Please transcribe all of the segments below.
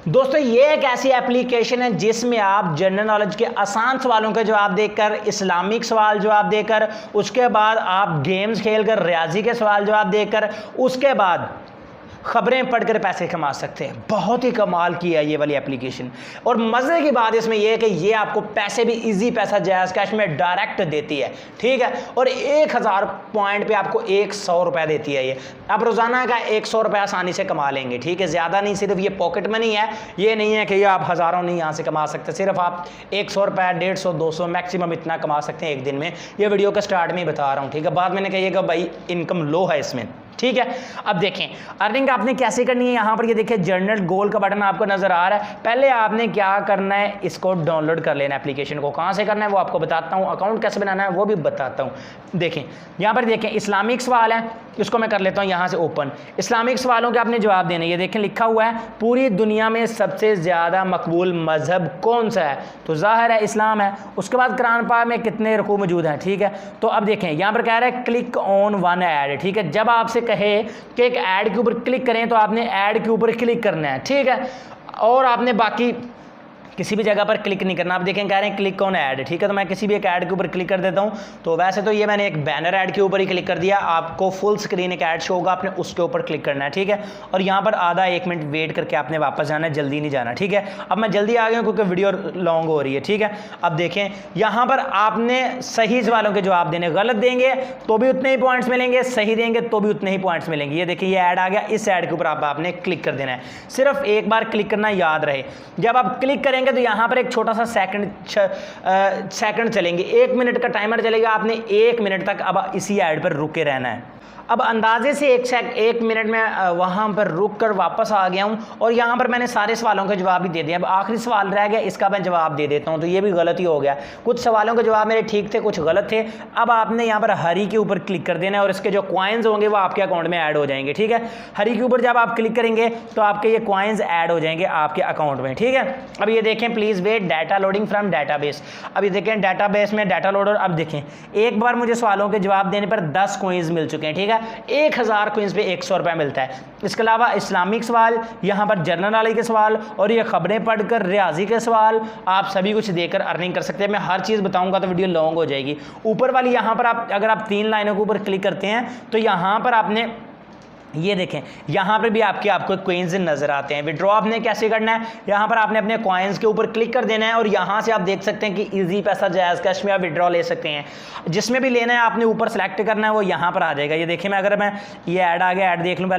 दोस्तों ये एक ऐसी एप्लीकेशन है जिसमें आप जनरल नॉलेज के आसान सवालों के जवाब देकर, इस्लामिक सवाल जवाब देकर, उसके बाद आप गेम्स खेलकर रियाजी के सवाल जवाब देकर, उसके बाद खबरें पढ़कर पैसे कमा सकते हैं। बहुत ही कमाल की है ये वाली एप्लीकेशन। और मज़े की बात इसमें यह है कि ये आपको पैसे भी इजी पैसा जायज़ कैश में डायरेक्ट देती है, ठीक है। और 1000 पॉइंट पे आपको 100 रुपये देती है। ये आप रोज़ाना का 100 रुपये आसानी से कमा लेंगे, ठीक है। ज़्यादा नहीं, सिर्फ ये पॉकेट मनी है, ये नहीं है कि ये आप हज़ारों नहीं यहाँ से कमा सकते। सिर्फ आप 100 रुपये, 150, 200 मैक्सिमम इतना कमा सकते हैं एक दिन में। ये वीडियो का स्टार्ट में ही बता रहा हूँ, ठीक है। बाद मैंने कहिएगा भाई इनकम लो है इसमें, ठीक है। अब देखें अर्निंग आपने कैसे करनी है। यहाँ पर ये देखिए जनरल गोल का बटन आपको नजर आ रहा है। पहले आपने क्या करना है, इसको डाउनलोड कर लेना एप्लीकेशन को। कहाँ से करना है वो आपको बताता हूँ, अकाउंट कैसे बनाना है वो भी बताता हूँ। देखें यहाँ पर देखें इस्लामिक सवाल है, इसको मैं कर लेता हूँ यहाँ से ओपन। इस्लामिक सवालों के आपने जवाब देने, ये देखें लिखा हुआ है पूरी दुनिया में सबसे ज़्यादा मकबूल मजहब कौन सा है, तो ज़ाहिर है इस्लाम है। उसके बाद कुरान पाक में कितने रुकू मौजूद हैं, ठीक है। तो अब देखें यहाँ पर कह रहा है क्लिक ऑन वन ऐड, ठीक है। जब आपसे कहे कि एक ऐड के ऊपर क्लिक करें तो आपने ऐड के ऊपर क्लिक करना है, ठीक है। और आपने बाकी किसी भी जगह पर क्लिक नहीं करना। आप देखें कह रहे हैं क्लिक ऑन ऐड, ठीक है। तो मैं किसी भी एक ऐड के ऊपर क्लिक कर देता हूं। तो वैसे तो ये मैंने एक बैनर ऐड के ऊपर ही क्लिक कर दिया, आपको फुल स्क्रीन एक ऐड शो होगा, आपने उसके ऊपर क्लिक करना है, ठीक है। और यहाँ पर आधा 1 मिनट वेट करके आपने वापस जाना है, जल्दी नहीं जाना, ठीक है। अब मैं जल्दी आ गया क्योंकि वीडियो लॉन्ग हो रही है, ठीक है। अब देखें यहाँ पर आपने सही सवालों के जवाब देने, गलत देंगे तो भी उतने ही पॉइंट्स मिलेंगे, सही देंगे तो भी उतने ही पॉइंट्स मिलेंगे। ये देखिए ये ऐड आ गया, इस ऐड के ऊपर आपने क्लिक कर देना है। सिर्फ एक बार क्लिक करना याद रहे। जब आप क्लिक करेंगे तो यहाँ पर एक छोटा सा सेकंड चलेंगे, 1 मिनट का टाइमर चलेगा। आपने 1 मिनट तक अब इसी ऐड पर रुके रहना है। अब अंदाजे से 1 मिनट में वहाँ पर रुक कर वापस आ गया हूँ और यहाँ पर मैंने सारे सवालों के जवाब भी दे दिए। अब आखिरी सवाल रह गया, इसका मैं जवाब दे देता हूँ। तो ये भी गलत ही हो गया, कुछ सवालों के जवाब मेरे ठीक थे, कुछ गलत थे। अब आपने यहाँ पर हरी के ऊपर क्लिक कर देना है और इसके जो कॉइन्स होंगे वो आपके अकाउंट में ऐड हो जाएंगे, ठीक है। हरी के ऊपर जब आप क्लिक करेंगे तो आपके ये कॉइन्स ऐड हो जाएंगे आपके अकाउंट में, ठीक है। अब ये देखें please wait data loading from database. अब ये देखें डाटाबेस में डाटा लोडर। अब देखें एक बार मुझे सवालों के जवाब देने पर 10 कॉइन्स मिल चुके हैं, ठीक है। 1000 कॉइन्स पे 100 रुपये मिलता है। इसके अलावा इस्लामिक सवाल, यहाँ पर जनरल नॉलेज के सवाल और ये खबरें पढ़कर रियाजी के सवाल, आप सभी कुछ देकर अर्निंग कर सकते हैं। मैं हर चीज़ बताऊंगा तो वीडियो लॉन्ग हो जाएगी। ऊपर वाली यहाँ पर आप अगर आप 3 लाइनों के ऊपर क्लिक करते हैं तो यहाँ पर आपने ये देखें यहाँ पर भी आपको कॉइन्स नजर आते हैं। विड्रॉ आपने कैसे करना है, यहाँ पर आपने अपने कॉइन्स के ऊपर क्लिक कर देना है और यहाँ से आप देख सकते हैं कि इजी पैसा जायज़ कैश में आप विड्रॉ ले सकते हैं। जिसमें भी लेना है आपने ऊपर सेलेक्ट करना है, वो यहाँ पर आ जाएगा। ये देखिए मैं ये ऐड आ गया, ऐड देख लूँ।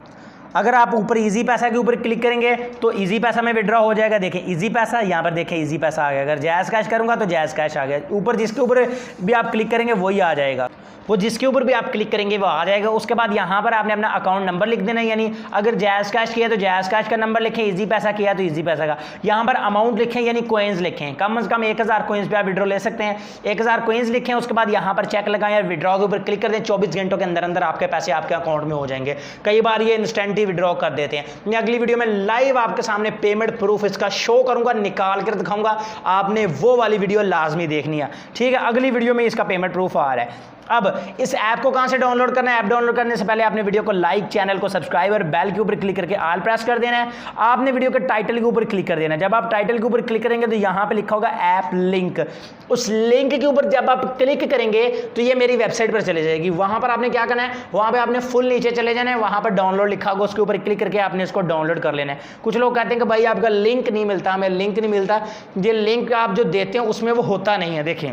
अगर आप ऊपर इजी पैसा के ऊपर क्लिक करेंगे तो इजी पैसा में विड्रॉ हो जाएगा। देखें इजी पैसा, यहाँ पर देखें इजी पैसा आ गया। अगर जायज़ कैश करूँगा तो जायज़ कैश आ गया। ऊपर जिसके ऊपर भी आप क्लिक करेंगे वही आ जाएगा, वो जिसके ऊपर भी आप क्लिक करेंगे वो आ जाएगा। उसके बाद यहाँ पर आपने अपना अकाउंट नंबर लिख देना है, यानी अगर जायज़ कैश किया तो जायज़ कैश का नंबर लिखें, इजी पैसा किया तो इजी पैसा का। यहाँ पर अमाउंट लिखें यानी कॉइन्स लिखें, कम से कम 1000 कॉइन्स पे आप विड्रॉ ले सकते हैं। 1000 कॉइन्स लिखें, उसके बाद यहाँ पर चेक लगाएं और विड्रॉ के ऊपर क्लिक कर दें। 24 घंटों के अंदर अंदर आपके पैसे आपके अकाउंट में हो जाएंगे। कई बार ये इंस्टेंट ही विड्रॉ कर देते हैं। मैं अगली वीडियो में लाइव आपके सामने पेमेंट प्रूफ इसका शो करूंगा, निकाल कर दिखाऊंगा। आपने वो वाली वीडियो लाजमी देखनी है, ठीक है। अगली वीडियो में इसका पेमेंट प्रूफ आ रहा है। अब इस ऐप को कहां से डाउनलोड करना है, ऐप डाउनलोड करने से पहले आपने वीडियो को लाइक, चैनल को सब्सक्राइब और बेल के ऊपर क्लिक करके ऑल प्रेस कर देना है। आपने वीडियो के टाइटल के ऊपर क्लिक कर देना है। जब आप टाइटल के ऊपर क्लिक करेंगे तो यहां पे लिखा होगा ऐप लिंक। उस लिंक के ऊपर जब आप क्लिक करेंगे तो ये मेरी वेबसाइट पर चले जाएगी। वहां पर आपने क्या करना है, वहां पर आपने फुल नीचे चले जाना है, वहां पर डाउनलोड लिखा होगा, उसके ऊपर क्लिक करके आपने इसको डाउनलोड कर लेना है। कुछ लोग कहते हैं कि भाई आपका लिंक नहीं मिलता, हमें लिंक नहीं मिलता। ये लिंक आप जो देते हैं उसमें वो होता नहीं है। देखें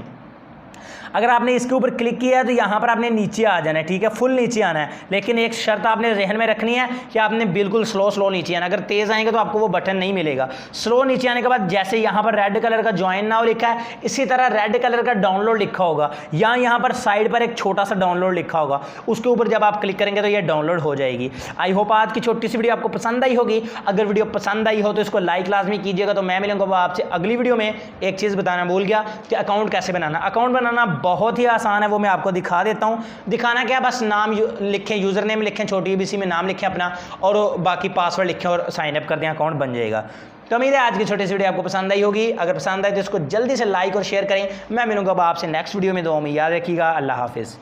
अगर आपने इसके ऊपर क्लिक किया है तो यहाँ पर आपने नीचे आ जाना है, ठीक है। फुल नीचे आना है, लेकिन एक शर्त आपने जहन में रखनी है कि आपने बिल्कुल स्लो नीचे आना। अगर तेज़ आएंगे तो आपको वो बटन नहीं मिलेगा। स्लो नीचे आने के बाद जैसे यहाँ पर रेड कलर का ज्वाइन नाउ लिखा है, इसी तरह रेड कलर का डाउनलोड लिखा होगा, या यहाँ पर साइड पर एक छोटा सा डाउनलोड लिखा होगा, उसके ऊपर जब आप क्लिक करेंगे तो ये डाउनलोड हो जाएगी। आई होप आज की छोटी सी वीडियो आपको पसंद आई होगी। अगर वीडियो पसंद आई हो तो इसको लाइक लाजमी कीजिएगा। तो मैं मिलूंगा आपसे अगली वीडियो में। एक चीज़ बताना भूल गया कि अकाउंट कैसे बनाना। अकाउंट बनाना बहुत ही आसान है, वो मैं आपको दिखा देता हूं। दिखाना क्या, बस नाम लिखें, यूजर नेम लिखें, छोटी ABC में नाम लिखें अपना, और बाकी पासवर्ड लिखें और साइन अप कर दें, अकाउंट बन जाएगा। तो उम्मीद है आज की छोटी सी वीडियो आपको पसंद आई होगी। अगर पसंद आए तो इसको जल्दी से लाइक और शेयर करें। मैं मिलूंगा आपसे नेक्स्ट वीडियो में। दुआ में याद रखिएगा। अल्लाह हाफिज़।